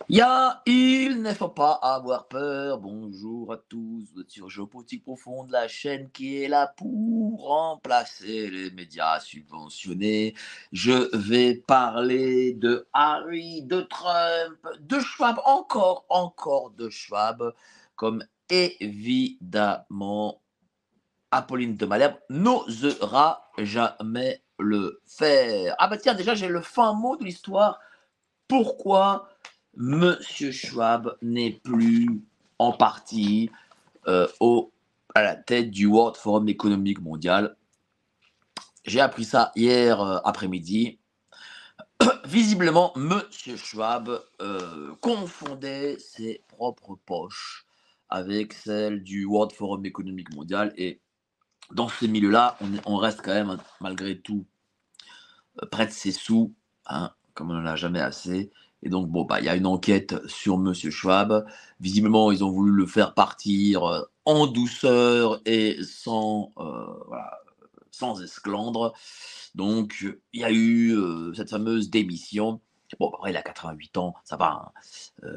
Il ne faut pas avoir peur. Bonjour à tous, vous êtes sur Géopolitique Profonde, la chaîne qui est là pour remplacer les médias subventionnés. Je vais parler de Harry, de Trump, de Schwab, encore de Schwab, comme évidemment Apolline de Malherbe n'osera jamais le faire. Ah bah tiens, déjà j'ai le fin mot de l'histoire. Pourquoi Monsieur Schwab n'est plus en partie à la tête du World Forum économique mondial? J'ai appris ça hier après-midi. Visiblement, Monsieur Schwab confondait ses propres poches avec celles du World Forum économique mondial. Et dans ce milieu-là, on reste quand même, malgré tout, près de ses sous, hein, comme on n'en a jamais assez. Et donc, bon, bah, il y a une enquête sur Monsieur Schwab. Visiblement, ils ont voulu le faire partir en douceur et voilà, sans esclandre. Donc, il y a eu cette fameuse démission. Bon, après, il a 88 ans, ça va, hein.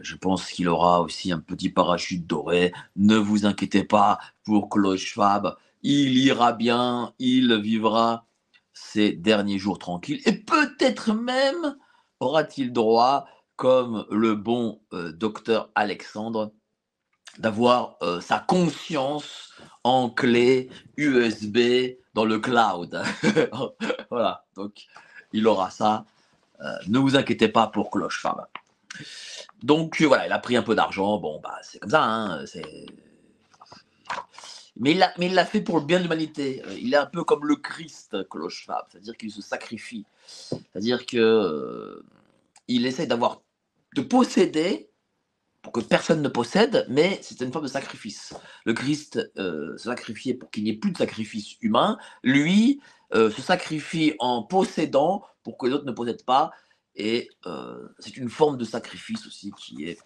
Je pense qu'il aura aussi un petit parachute doré. Ne vous inquiétez pas pour Klaus Schwab. Il ira bien, il vivra ses derniers jours tranquilles. Et peut-être même aura-t-il droit, comme le bon docteur Alexandre, d'avoir sa conscience en clé USB dans le cloud. Voilà, donc il aura ça. Ne vous inquiétez pas pour Cloche Fab. Donc voilà, il a pris un peu d'argent. Bon, bah c'est comme ça. Hein, mais il l'a fait pour le bien de l'humanité. Il est un peu comme le Christ, Cloche Fab. C'est-à-dire qu'il se sacrifie. C'est-à-dire que il essaie de posséder pour que personne ne possède, mais c'est une forme de sacrifice. Le Christ se sacrifiait pour qu'il n'y ait plus de sacrifice humain. Lui se sacrifie en possédant pour que les autres ne possèdent pas. Et c'est une forme de sacrifice aussi qui est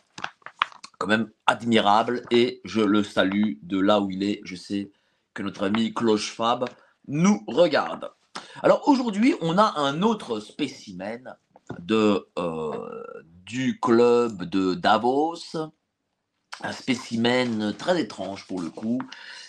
quand même admirable. Et je le salue de là où il est. Je sais que notre ami Clochefab nous regarde. Alors aujourd'hui, on a un autre spécimen du club de Davos, un spécimen très étrange pour le coup.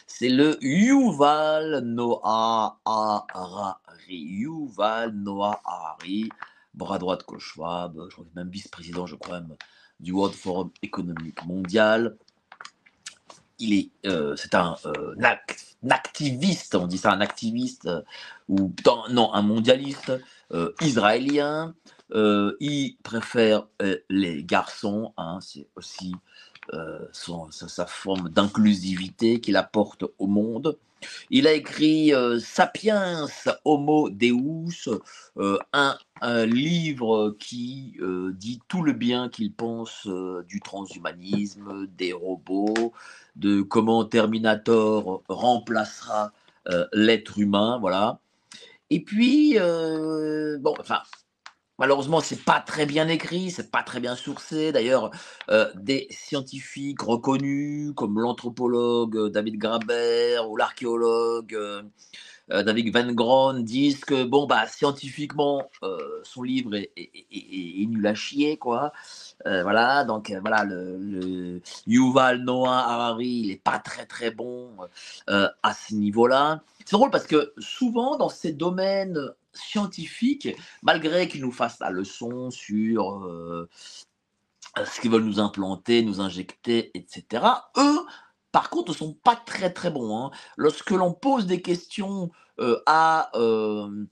C'est le Yuval Noah Harari. Yuval Noah Harari, bras droit de Klaus Schwab, je crois que même vice-président, je crois même, du World Forum économique mondial. C'est un activiste, on dit ça, un activiste, non, un mondialiste israélien. Il préfère les garçons, hein, c'est aussi sa forme d'inclusivité qu'il apporte au monde. Il a écrit Sapiens Homo Deus, un livre qui dit tout le bien qu'il pense du transhumanisme, des robots, de comment Terminator remplacera l'être humain, voilà. Et puis, bon, enfin, malheureusement, c'est pas très bien écrit, c'est pas très bien sourcé. D'ailleurs, des scientifiques reconnus comme l'anthropologue David Graeber ou l'archéologue David Van Gron disent que bon bah scientifiquement son livre est nul à chier quoi. Voilà donc voilà le Yuval Noah Harari il est pas très très bon à ce niveau-là. C'est drôle parce que souvent dans ces domaines scientifiques, malgré qu'ils nous fassent la leçon sur ce qu'ils veulent nous implanter, nous injecter, etc. Eux, par contre, ne sont pas très très bons, hein. Lorsque l'on pose des questions euh, à, euh,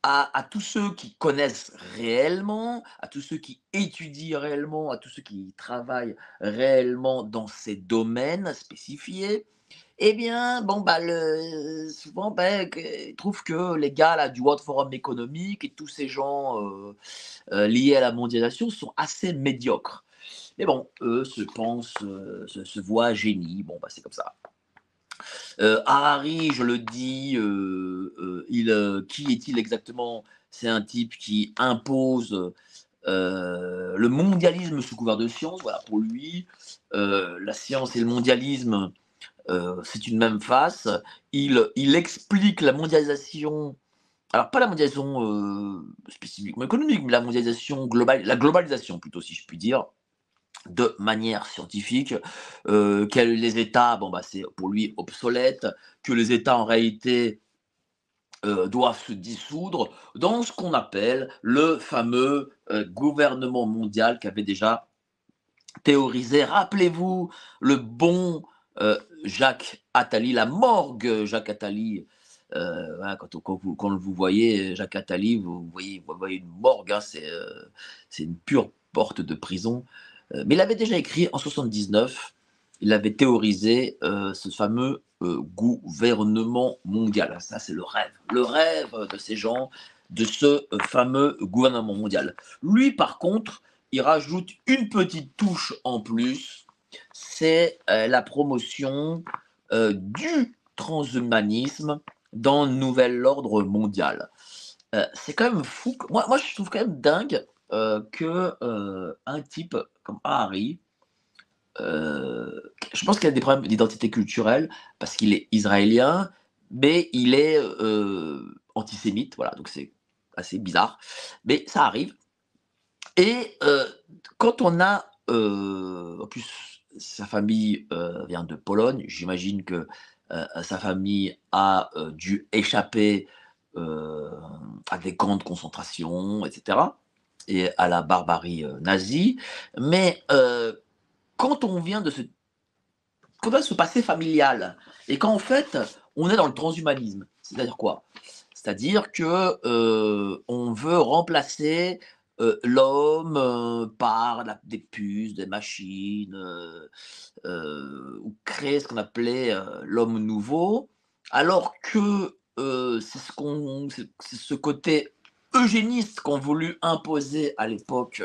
à tous ceux qui connaissent réellement, à tous ceux qui étudient réellement, à tous ceux qui travaillent réellement dans ces domaines spécifiés, eh bien, bon, bah, souvent, bah, ils trouvent que les gars là, du World Forum économique et tous ces gens liés à la mondialisation sont assez médiocres. Mais bon, eux se voient génie. Bon, bah, c'est comme ça. Harari, je le dis, qui est-il exactement? C'est un type qui impose le mondialisme sous couvert de science. Voilà, pour lui, la science et le mondialisme, c'est une même face. Il explique la mondialisation, alors pas la mondialisation spécifiquement économique, mais la mondialisation globale, la globalisation plutôt, si je puis dire, de manière scientifique, que les États, bon, bah, c'est pour lui obsolète, que les États en réalité doivent se dissoudre dans ce qu'on appelle le fameux gouvernement mondial qu'avait déjà théorisé, rappelez-vous, le bon Jacques Attali, la morgue Jacques Attali. Voilà, quand vous voyez Jacques Attali, vous voyez une morgue, hein, c'est une pure porte de prison. Mais il avait déjà écrit en 79, il avait théorisé ce fameux gouvernement mondial. Ça, c'est le rêve de ces gens, de ce fameux gouvernement mondial. Lui, par contre, il rajoute une petite touche en plus, c'est la promotion du transhumanisme dans le nouvel ordre mondial. C'est quand même fou. Moi, je trouve quand même dingue que un type comme Harari, je pense qu'il a des problèmes d'identité culturelle parce qu'il est israélien, mais il est antisémite, voilà, donc c'est assez bizarre. Mais ça arrive. Et quand on a, en plus, sa famille vient de Pologne, j'imagine que sa famille a dû échapper à des camps de concentration, etc., et à la barbarie nazie. Mais quand on vient de ce quand on a ce passé familial et qu'en fait, on est dans le transhumanisme, c'est-à-dire quoi? C'est-à-dire que on veut remplacer l'homme par des puces, des machines, ou créer ce qu'on appelait l'homme nouveau, alors que c'est ce côté eugéniste qu'ont voulu imposer à l'époque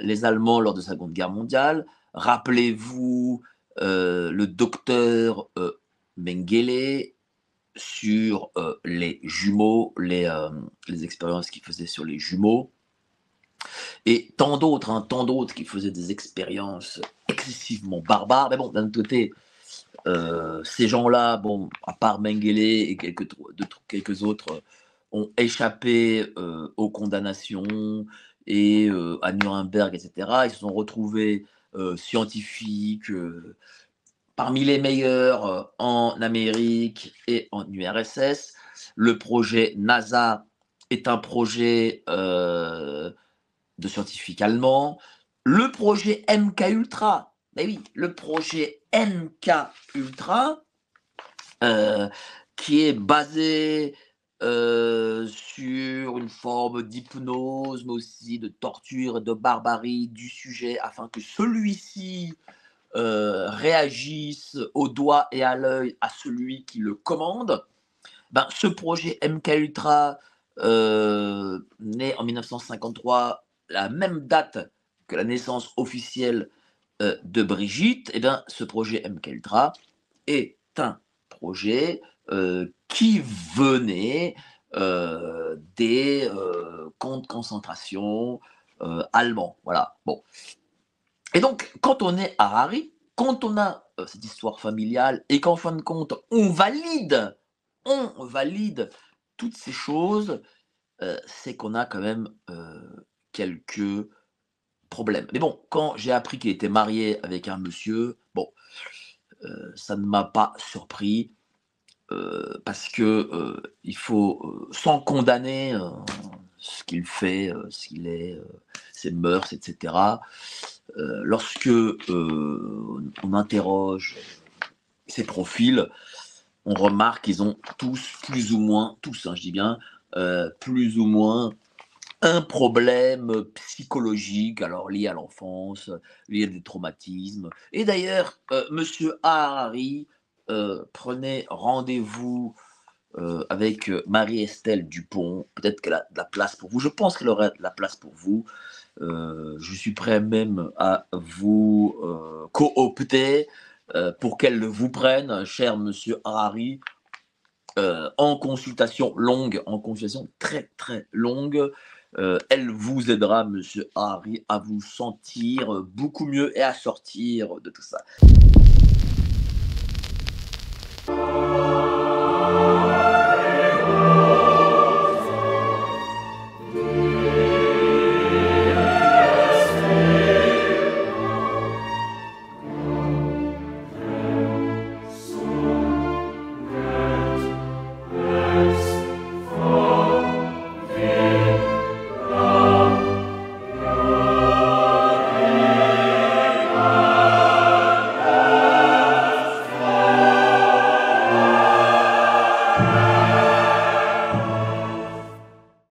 les Allemands lors de la Seconde Guerre mondiale. Rappelez-vous le docteur Mengele sur les jumeaux, les expériences qu'il faisait sur les jumeaux, et tant d'autres qui faisaient des expériences excessivement barbares. Mais bon, d'un autre côté, ces gens-là, bon, à part Mengele et quelques autres, ont échappé aux condamnations et à Nuremberg, etc. Ils se sont retrouvés scientifiques parmi les meilleurs en Amérique et en URSS. Le projet NASA est un projet de scientifiques allemands. Le projet MK Ultra, ben oui, le projet MK Ultra, euh, qui est basé sur une forme d'hypnose, mais aussi de torture et de barbarie du sujet, afin que celui-ci réagisse au doigt et à l'œil à celui qui le commande. Ben, ce projet MK Ultra, né en 1953, la même date que la naissance officielle de Brigitte, et bien, ce projet MK Ultra est un projet qui venait des camps de concentration allemands. Voilà. Bon. Et donc, quand on est Harari, quand on a cette histoire familiale et qu'en fin de compte, on valide toutes ces choses, c'est qu'on a quand même quelques problèmes. Mais bon, quand j'ai appris qu'il était marié avec un monsieur, bon, ça ne m'a pas surpris parce que il faut, sans condamner ce qu'il fait, ce qu'il est, ses mœurs, etc. Lorsque on interroge ces profils, on remarque qu'ils ont tous, plus ou moins, tous, hein, je dis bien, plus ou moins un problème psychologique, alors lié à l'enfance, lié à des traumatismes. Et d'ailleurs, Monsieur Harari prenait rendez-vous avec Marie-Estelle Dupont. Peut-être qu'elle a de la place pour vous. Je pense qu'elle aurait de la place pour vous. Je suis prêt même à vous coopter pour qu'elle vous prenne, cher Monsieur Harari, en consultation longue, en consultation très très longue. Elle vous aidera, Monsieur Harari, à vous sentir beaucoup mieux et à sortir de tout ça.